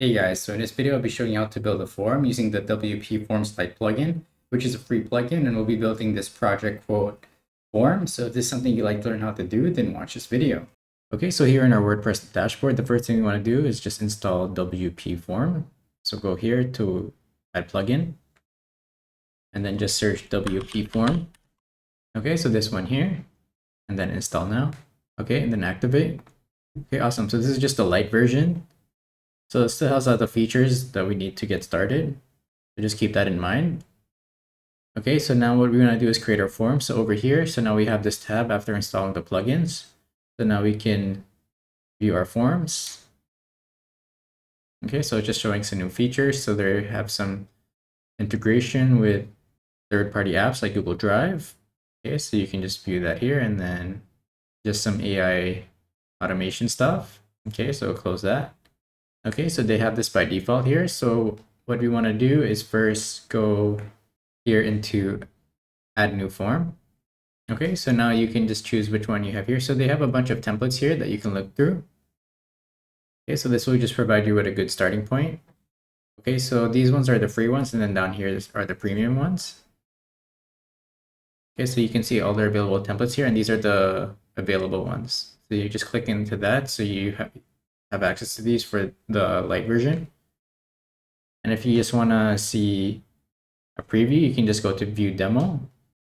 Hey guys, so in this video I'll be showing you how to build a form using the WPForms Lite plugin, which is a free plugin, and we'll be building this project quote form. So if this is something you'd like to learn how to do, then watch this video. Okay, so here in our WordPress dashboard, the first thing we want to do is just install WPForm. So go here to Add Plugin, and then just search WPForm. Okay, so this one here, and then install now. Okay, and then activate. Okay, awesome. So this is just the Lite version. So it still has all the features that we need to get started. So just keep that in mind. Okay, so now what we're going to do is create our form. So over here, so now we have this tab after installing the plugins. So now we can view our forms. Okay, so just showing some new features. So they have some integration with third-party apps like Google Drive. Okay, so you can just view that here, and then just some AI automation stuff. Okay, so close that. Okay, so they have this by default here. So what we want to do is first go here into add new form. Okay, so now you can just choose which one you have here. So they have a bunch of templates here that you can look through. Okay, so this will just provide you with a good starting point. Okay, so these ones are the free ones, and then down here are the premium ones. Okay, so you can see all the available templates here, and these are the available ones. So you just click into that, so you have access to these for the Lite version. And if you just want to see a preview, you can just go to view demo,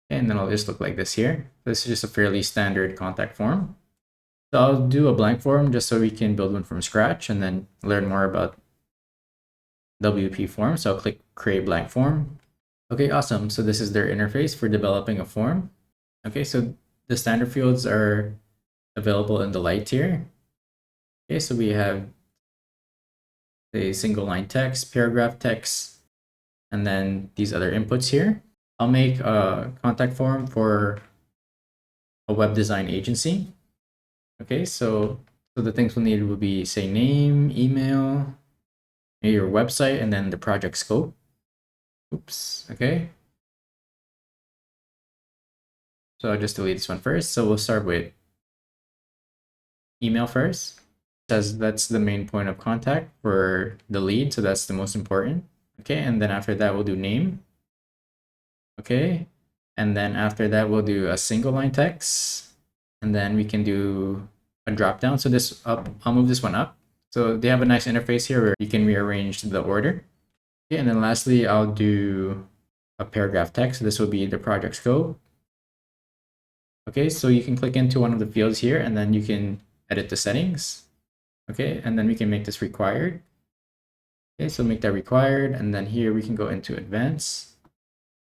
and then it'll just look like this here. This is just a fairly standard contact form. So I'll do a blank form just so we can build one from scratch and then learn more about WPForm. So I'll click create blank form. Okay, awesome. So this is their interface for developing a form. Okay, so the standard fields are available in the Lite tier. Okay, so we have a single line text, paragraph text, and then these other inputs here. I'll make a contact form for a web design agency. Okay, so the things we'll need will be, say, name, email, your website, and then the project scope. Oops, okay. So I'll just delete this one first. So we'll start with email first. It says that's the main point of contact for the lead, so that's the most important. Okay, and then after that, we'll do name. Okay, and then after that, we'll do a single line text, and then we can do a drop down. So this up, I'll move this one up. So they have a nice interface here where you can rearrange the order. Okay, and then lastly, I'll do a paragraph text. This will be the project scope. Okay, so you can click into one of the fields here, and then you can edit the settings. Okay, and then we can make this required. Okay, so make that required, and then here we can go into advanced,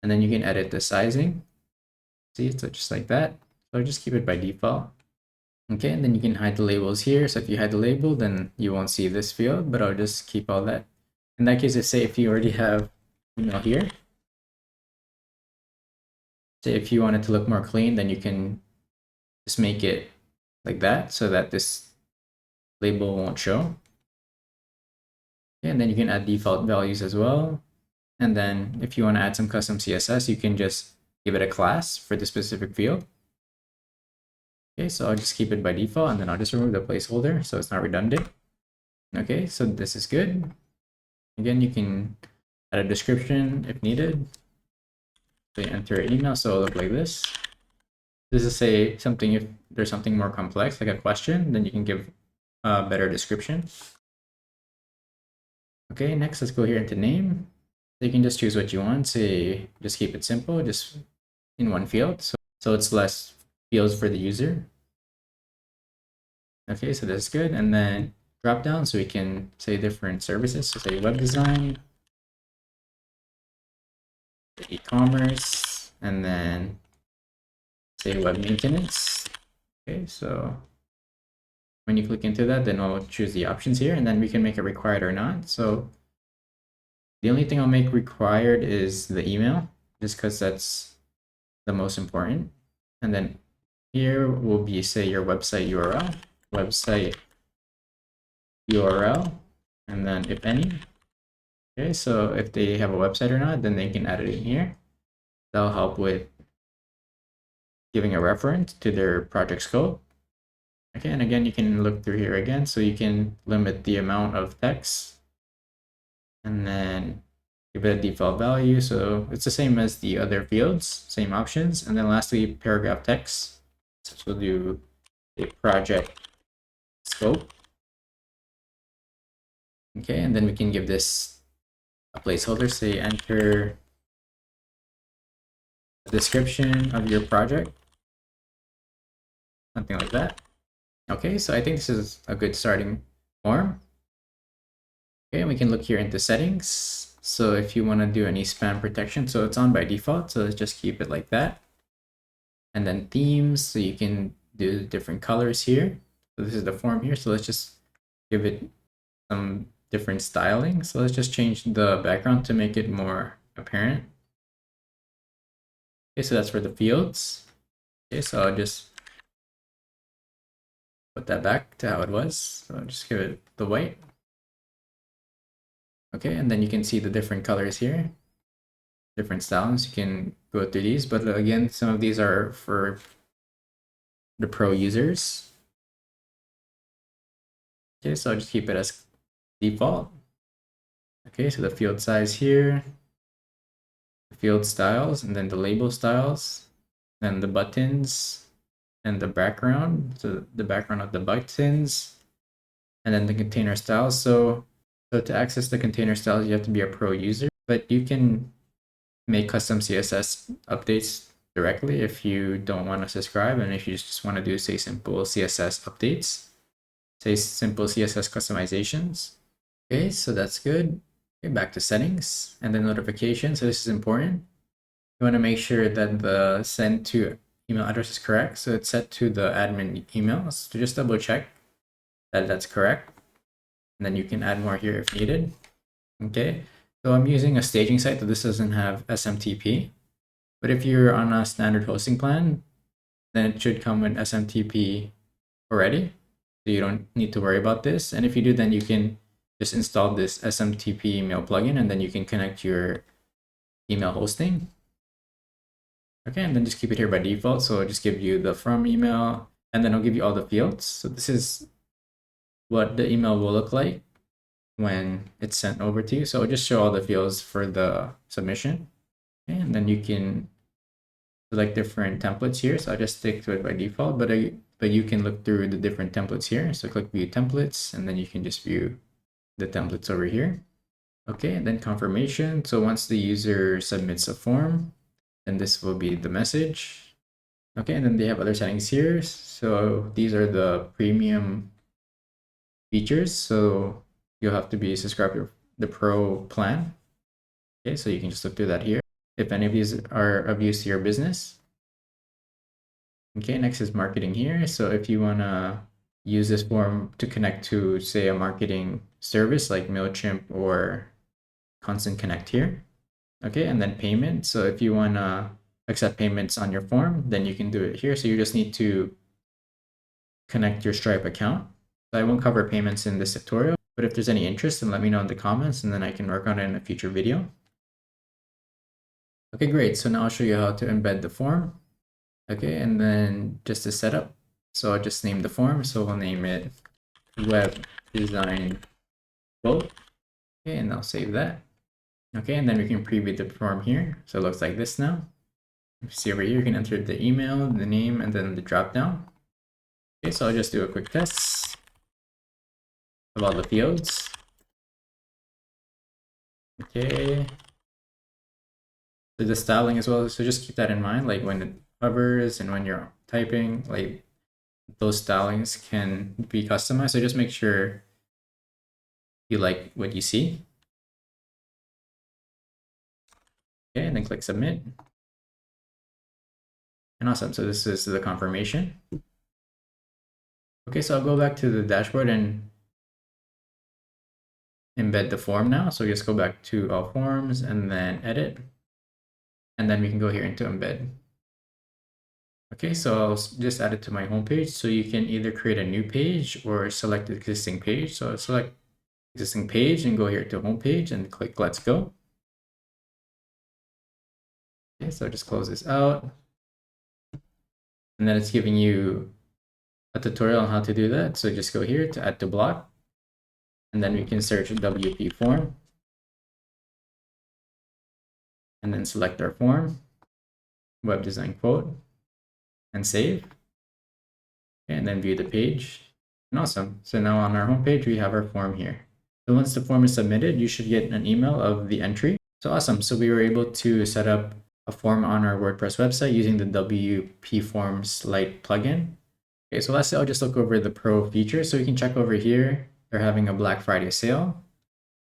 and then you can edit the sizing. See, so just like that. So just keep it by default. Okay, and then you can hide the labels here. So if you hide the label, then you won't see this field, but I'll just keep all that. In that case, say if you already have email here, say if you want it to look more clean, then you can just make it like that so that this label won't show. Okay, and then you can add default values as well. And then if you want to add some custom CSS, you can just give it a class for the specific field. Okay, so I'll just keep it by default, and then I'll just remove the placeholder so it's not redundant. Okay, so this is good. Again, you can add a description if needed. So you enter an email, so it'll look like this. This is say something, if there's something more complex, like a question, then you can give a better description. Okay, next let's go here into name. You can just choose what you want. Say, just keep it simple, just in one field. So it's less fields for the user. Okay, so that's good. And then drop down, so we can say different services. So say web design, e-commerce, and then say web maintenance. Okay, so when you click into that, then I'll choose the options here, and then we can make it required or not. So the only thing I'll make required is the email, just because that's the most important. And then here will be, say, your website URL, and then if any. Okay, so if they have a website or not, then they can add it in here. That'll help with giving a reference to their project scope. Okay, and again, you can look through here again, so you can limit the amount of text and then give it a default value. So it's the same as the other fields, same options. And then lastly, paragraph text. So we'll do a project scope. Okay, and then we can give this a placeholder, say enter the description of your project, something like that. Okay, so I think this is a good starting form. Okay, we can look here into settings. So if you want to do any spam protection, so it's on by default, so let's just keep it like that. And then themes, so you can do different colors here. So this is the form here, so let's just give it some different styling. So let's just change the background to make it more apparent. Okay, so that's for the fields. Okay, so I'll just put that back to how it was. So I'll just give it the white. Okay, and then you can see the different colors here, different styles. You can go through these, but again, some of these are for the pro users. Okay, so I'll just keep it as default. Okay, so the field size here, the field styles, and then the label styles, then the buttons, and the background, so the background of the buttons, and then the container styles. So to access the container styles, you have to be a pro user, but you can make custom CSS updates directly if you don't want to subscribe, and if you just want to do, say, simple CSS updates, say simple CSS customizations. Okay, so that's good. Okay, back to settings and then notifications. So this is important. You want to make sure that the send to email address is correct. So it's set to the admin email. So just double check that that's correct. And then you can add more here if needed. Okay, so I'm using a staging site, so this doesn't have SMTP. But if you're on a standard hosting plan, then it should come with SMTP already. So you don't need to worry about this. And if you do, then you can just install this SMTP email plugin, and then you can connect your email hosting. Okay, and then just keep it here by default. So I'll just give you the from email, and then I'll give you all the fields. So this is what the email will look like when it's sent over to you. So I'll just show all the fields for the submission. Okay, and then you can select different templates here. So I'll just stick to it by default, but you can look through the different templates here. So click view templates, and then you can just view the templates over here. Okay, and then confirmation. So once the user submits a form, then this will be the message. Okay, and then they have other settings here. So these are the premium features. So you'll have to be subscribed to the pro plan. Okay, so you can just look through that here if any of these are of use to your business. Okay, next is marketing here. So if you want to use this form to connect to, say, a marketing service like MailChimp or Constant Connect here. Okay, and then payment. So if you want to accept payments on your form, then you can do it here. So you just need to connect your Stripe account. So I won't cover payments in this tutorial, but if there's any interest, then let me know in the comments, and then I can work on it in a future video. Okay, great. So now I'll show you how to embed the form. Okay, and then just to set up. So I'll just name the form. So we'll name it Web Design Quote. Okay, and I'll save that. Okay, and then we can preview the form here. So it looks like this now. If you see over here, you can enter the email, the name, and then the drop down. Okay, so I'll just do a quick test of all the fields. Okay. So the styling as well. So just keep that in mind, like when it hovers and when you're typing, like those stylings can be customized. So just make sure you like what you see. Okay, and then click submit. And awesome. So this is the confirmation. Okay, so I'll go back to the dashboard and embed the form now. So just go back to all forms and then edit. And then we can go here into embed. Okay, so I'll just add it to my home page. So you can either create a new page or select the existing page. So I'll select existing page and go here to home page and click let's go. Okay, so just close this out. And then it's giving you a tutorial on how to do that. So just go here to add to block. And then we can search WPForm. and then select our form, web design quote, and save. And then view the page. And awesome. So now on our home page, we have our form here. So once the form is submitted, you should get an email of the entry. So awesome. So we were able to set up a form on our WordPress website using the WPForms Lite plugin. Okay, so lastly, I'll just look over the pro features. So you can check over here. They're having a Black Friday sale.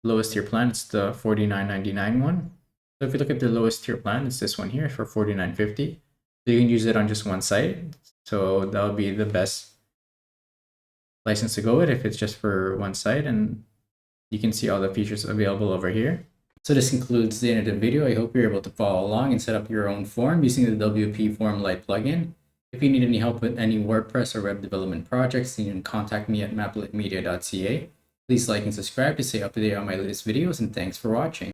Lowest tier plan, it's the $49.99 one. So if you look at the lowest tier plan, it's this one here for $49.50. So you can use it on just one site. So that would be the best license to go with if it's just for one site, and you can see all the features available over here. So this concludes the end of the video. I hope you're able to follow along and set up your own form using the WPForm Lite plugin. If you need any help with any WordPress or web development projects, you can contact me at maplitmedia.ca. Please like and subscribe to stay up to date on my latest videos, and thanks for watching.